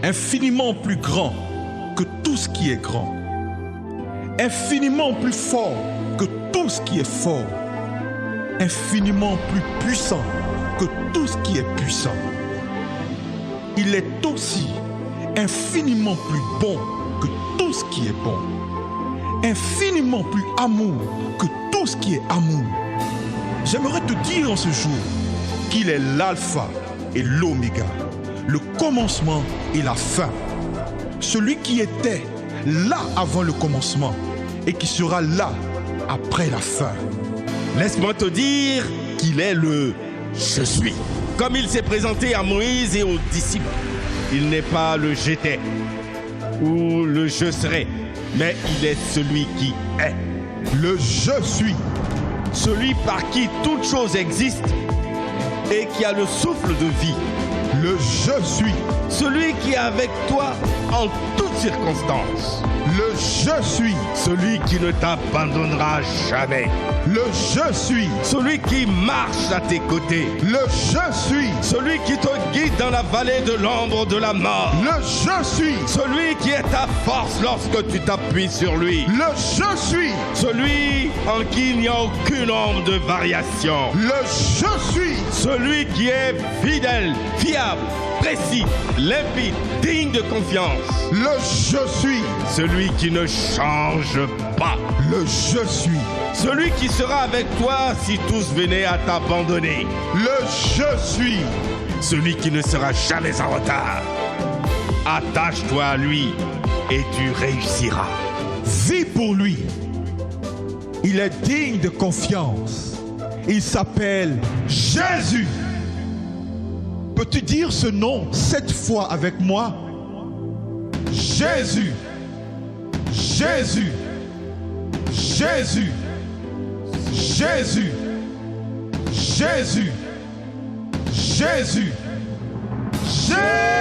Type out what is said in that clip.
infiniment plus grand que tout ce qui est grand, infiniment plus fort que tout ce qui est fort, infiniment plus puissant que tout ce qui est puissant. Il est aussi infiniment plus bon que tout ce qui est bon, infiniment plus amour que tout ce qui est amour. J'aimerais te dire en ce jour qu'il est l'alpha et l'oméga, le commencement et la fin. Celui qui était là avant le commencement et qui sera là après la fin. Laisse-moi te dire qu'il est le « Je suis ». Comme il s'est présenté à Moïse et aux disciples, il n'est pas le « J'étais » ou le « Je serai », mais il est celui qui est. Le « Je suis ». Celui par qui toute chose existe et qui a le souffle de vie. Le « Je suis ». Celui qui est avec toi en toutes circonstances. Le « Je suis ». Celui qui ne t'abandonnera jamais. Le « Je suis ». Celui qui marche à tes côtés. Le « Je suis ». Celui qui te guide dans la vallée de l'ombre de la mort. Le « Je suis ». Celui qui est ta force lorsque tu t'appuies sur lui. Le « Je suis ». Celui en qui il n'y a aucune ombre de variation. Le « Je suis ». Celui qui est fidèle, fiable, précis, limpide, digne de confiance. Le « Je suis ». Celui qui ne change pas. Le « Je suis ». Celui qui sera avec toi si tous venaient à t'abandonner. Le « Je suis ». Celui qui ne sera jamais en retard. Attache-toi à lui et tu réussiras. Vis pour lui. Il est digne de confiance. Il s'appelle Jésus. Peux-tu dire ce nom 7 fois avec moi? Jésus. Jésus. Jésus. Jésus. Jésus. Jésus. Jésus.